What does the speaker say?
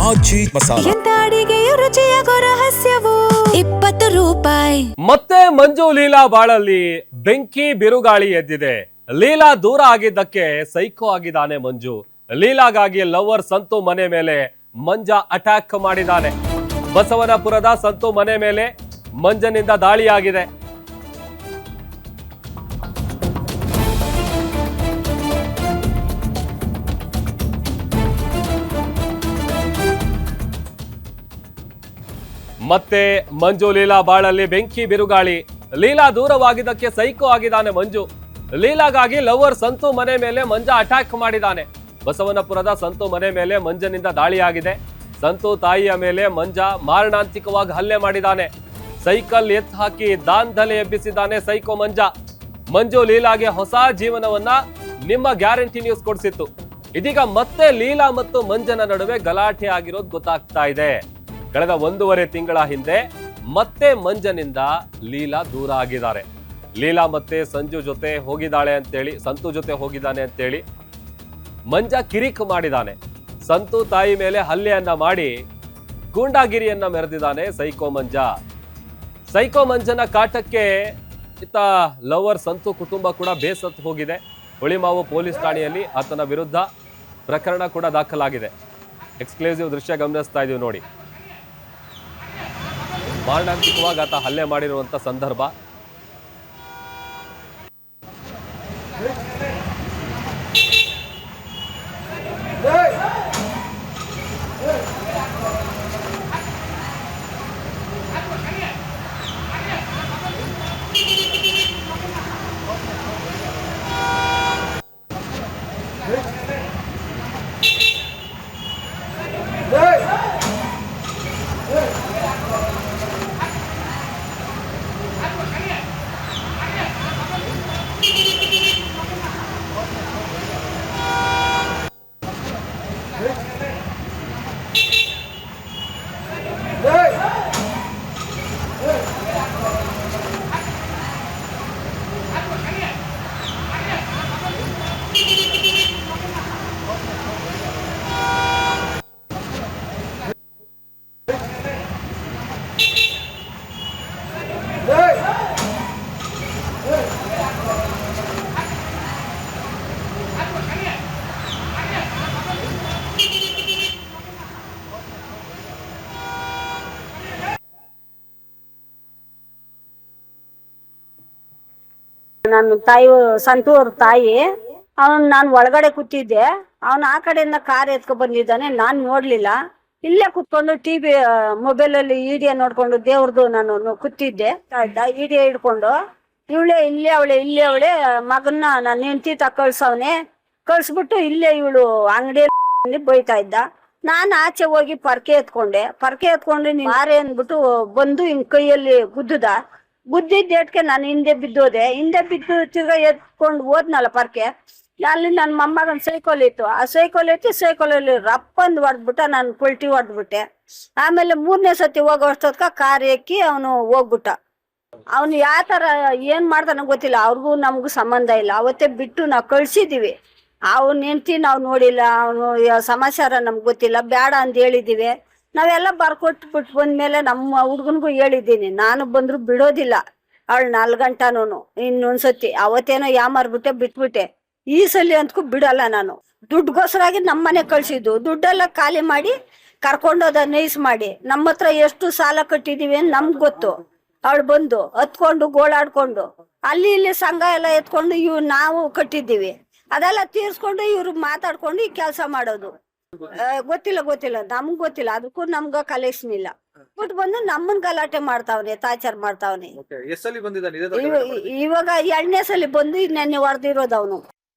ಆಚಿ ಮಸಾಲ. ಎಂತ ಅಡಿಗೆಯ ರುಚಿಯಾಗೋ ರಹಸ್ಯವು 20 ರೂಪಾಯಿ. ಮತ್ತೆ ಮಂಜು ಲೀಲಾ ಬಾಳಲ್ಲಿ ಬೆಂಕಿ ಬಿರುಗಾಳಿ ಎದ್ದಿದೆ. ಲೀಲಾ ದೂರ ಆಗಿದ್ದಕ್ಕೆ ಸೈಕೋ ಆಗಿದ್ದಾನೆ ಮಂಜು. ಲೀಲಾಗಾಗಿ ಲವರ್ ಸಂತು ಮನೆ ಮೇಲೆ ಮಂಜ ಅಟ್ಯಾಕ್ ಮಾಡಿದ್ದಾನೆ. ಬಸವನಪುರದ ಸಂತು ಮನೆ ಮೇಲೆ ಮಂಜನಿಂದ ದಾಳಿಯಾಗಿದೆ. ಮತ್ತೆ ಮಂಜು ಲೀಲಾ ಬಾಳಲ್ಲಿ ಬೆಂಕಿ ಬಿರುಗಾಳಿ. ಲೀಲಾ ದೂರವಾಗಿದ್ದಕ್ಕೆ ಸೈಕೋ ಆಗಿದ್ದಾನೆ ಮಂಜು. ಲೀಲಾಗಾಗಿ ಲವರ್ ಸಂತು ಮನೆ ಮೇಲೆ ಮಂಜ ಅಟ್ಯಾಕ್ ಮಾಡಿದ್ದಾನೆ. ಬಸವನಪುರದ ಸಂತು ಮನೆ ಮೇಲೆ ಮಂಜನಿಂದ ದಾಳಿಯಾಗಿದೆ. ಸಂತು ತಾಯಿಯ ಮೇಲೆ ಮಂಜ ಮಾರಣಾಂತಿಕವಾಗಿ ಹಲ್ಲೆ ಮಾಡಿದ್ದಾನೆ. ಸೈಕಲ್ ಎತ್ತು ಹಾಕಿ ದಾಂಧಲೆ ಎಬ್ಬಿಸಿದ್ದಾನೆ ಸೈಕೋ ಮಂಜ. ಮಂಜು ಲೀಲಾಗೆ ಹೊಸ ಜೀವನವನ್ನ ನಿಮ್ಮ ಗ್ಯಾರಂಟಿ ನ್ಯೂಸ್ ಕೊಡಿಸಿತ್ತು. ಇದೀಗ ಮತ್ತೆ ಲೀಲಾ ಮತ್ತು ಮಂಜನ ನಡುವೆ ಗಲಾಟೆ ಆಗಿರೋದು ಗೊತ್ತಾಗ್ತಾ ಇದೆ. ಕಳೆದ 1.5 ತಿಂಗಳ ಹಿಂದೆ ಮತ್ತೆ ಮಂಜನಿಂದ ಲೀಲಾ ದೂರ ಆಗಿದ್ದಾರೆ. ಲೀಲಾ ಮತ್ತೆ ಸಂತು ಜೊತೆ ಹೋಗಿದ್ದಾನೆ ಅಂತೇಳಿ ಮಂಜ ಕಿರಿಕ್ ಮಾಡಿದ್ದಾನೆ. ಸಂತು ತಾಯಿ ಮೇಲೆ ಹಲ್ಲೆಯನ್ನ ಮಾಡಿ ಗೂಂಡಾಗಿರಿಯನ್ನ ಮೆರೆದಿದ್ದಾನೆ ಸೈಕೋ ಮಂಜ. ಸೈಕೋ ಮಂಜನ ಕಾಟಕ್ಕೆ ಇತ್ತ ಲವರ್ ಸಂತು ಕುಟುಂಬ ಕೂಡ ಬೇಸತ್ತು ಹೋಗಿದೆ. ಹುಳಿಮಾವು ಪೊಲೀಸ್ ಠಾಣೆಯಲ್ಲಿ ಆತನ ವಿರುದ್ಧ ಪ್ರಕರಣ ಕೂಡ ದಾಖಲಾಗಿದೆ. ಎಕ್ಸ್ಕ್ಲೂಸಿವ್ ದೃಶ್ಯ ಗಮನಿಸ್ತಾ ಇದೀವಿ ನೋಡಿ. ಮಾರಣಾಂತಿಕವಾಗಿ ಆತ ಹಲ್ಲೆ ಮಾಡಿರುವಂತ ಸಂದರ್ಭ. ನನ್ನ ತಾಯಿ ಸಂತೂರ್ ತಾಯಿ ನಾನು ಒಳಗಡೆ ಕೂತಿದ್ದೆ. ಅವನು ಆ ಕಡೆಯಿಂದ ಕಾರ್ ಎತ್ಕೊ ಬಂದಿದ್ದಾನೆ. ನಾನ್ ನೋಡ್ಲಿಲ್ಲ. ಇಲ್ಲೇ ಕುತ್ಕೊಂಡು ಟಿವಿ ಮೊಬೈಲಲ್ಲಿ ವಿಡಿಯೋ ನೋಡ್ಕೊಂಡು ದೇವ್ರದ್ದು ನಾನು ಕೂತಿದ್ದೆ. ವಿಡಿಯೋ ಹಿಡ್ಕೊಂಡು ಇಲ್ಲೇ ಅವಳೆ ಮಗನ್ನ ನಾನು ಹೆಂಡತಿ ಕಳ್ಸವ್ನೆ. ಕಳ್ಸ್ಬಿಟ್ಟು ಇಲ್ಲೇ ಇವಳು ಅಂಗಡಿಯಲ್ಲಿ ಬೈತಾ ಇದ್ದ. ನಾನು ಆಚೆ ಹೋಗಿ ಪರ್ಕೆ ಎತ್ಕೊಂಡು ನೀನ್ ಮಾರೆ ಅಂದ್ಬಿಟ್ಟು ಬಂದು ಹಿಂಗ್ ಕೈಯಲ್ಲಿ ಬುದ್ದಿದ್ದೇಟ್ಗೆ ನಾನು ಹಿಂದೆ ಬಿದ್ದು ತಿರ್ಗಾ ಎತ್ಕೊಂಡು ಹೋದ್ನಲ್ಲ ಪರ್ಕೆ. ಅಲ್ಲಿ ನನ್ನ ಮೊಮ್ಮಗನ್ ಸೈಕಲ್ ಇತ್ತು. ಆ ಸೈಕಲಲ್ಲಿ ರಪ್ಪಂದ್ ಹೊಡೆದ್ಬಿಟ್ಟ. ನಾನು ಪಲ್ಟಿ ಹೊಡೆದ್ಬಿಟ್ಟೆ. ಆಮೇಲೆ 3ನೇ ಸತಿ ಹೋಗೋಷ್ಟೊತ್ಕ ಕಾರ್ ಎಕ್ಕಿ ಅವನು ಹೋಗ್ಬಿಟ್ಟ. ಅವನು ಯಾವ ತರ ಏನ್ ಮಾಡ್ತಾನ ಗೊತ್ತಿಲ್ಲ. ಅವ್ರಿಗೂ ನಮಗೂ ಸಂಬಂಧ ಇಲ್ಲ. ಅವತ್ತೇ ಬಿಟ್ಟು ನಾವು ಕಳ್ಸಿದೀವಿ. ಅವ್ನ ಹೆಂಡ್ತಿ ನಾವು ನೋಡಿಲ್ಲ. ಅವನು ಸಮಾಚಾರ ನಮ್ಗೆ ಗೊತ್ತಿಲ್ಲ. ಬೇಡ ಅಂತ ಹೇಳಿದೀವಿ. ನಾವೆಲ್ಲ ಬರ್ಕೊಟ್ಬಿಟ್ಟು ಬಂದ್ಮೇಲೆ ನಮ್ಮ ಹುಡ್ಗನ್ಗೂ ಹೇಳಿದ್ದೀನಿ. ನಾನು ಬಂದ್ರು ಬಿಡೋದಿಲ್ಲ ಅವಳು 4 ಗಂಟನೂ. ಇನ್ನೊಂದ್ಸತಿ ಅವತ್ತೇನೋ ಬಿಟ್ಬಿಟ್ಟೆ. ಈ ಸಲ ಅಂತಕ್ಕೂ ಬಿಡಲ್ಲ ನಾನು. ದುಡ್ಡುಗೋಸ್ಕರಾಗಿ ನಮ್ಮನೆ ಕಳ್ಸಿದ್ದು. ದುಡ್ಡೆಲ್ಲ ಖಾಲಿ ಮಾಡಿ ಕರ್ಕೊಂಡೋದ ನೈಸ್ ಮಾಡಿ. ನಮ್ಮ ಹತ್ರ ಎಷ್ಟು ಸಾಲ ಕಟ್ಟಿದೀವಿ ಅಂತ ನಮ್ಗೆ ಗೊತ್ತು. ಅವಳು ಬಂದು ಹತ್ಕೊಂಡು ಗೋಳಾಡ್ಕೊಂಡು ಅಲ್ಲಿ ಇಲ್ಲಿ ಸಂಘ ಎಲ್ಲ ಎತ್ಕೊಂಡು ನಾವು ಕಟ್ಟಿದ್ದೀವಿ. ಅದೆಲ್ಲ ತೀರ್ಸ್ಕೊಂಡು ಇವ್ರು ಮಾತಾಡ್ಕೊಂಡು ಈ ಕೆಲಸ ಮಾಡೋದು. ಗೊತ್ತಿಲ್ಲ ನಮ್ಗ್ ಗೊತ್ತಿಲ್ಲ. ಅದಕ್ಕೂ ನಮ್ಗ ಕಲೆಕ್ಷನ್ ಇಲ್ಲ. ಬಿಟ್ಟು ಬಂದು ನಮ್ಮನ್ ಗಲಾಟೆ ಮಾಡ್ತಾವ್ನೆ, ಟಾರ್ಚರ್ ಮಾಡ್ತಾವ್ನೆ. ಇವಾಗ 2ನೇ ಸಲ ಬಂದು ನೆನ್ನೆ ಹೊಡೆದಿರೋದು ಅವನು.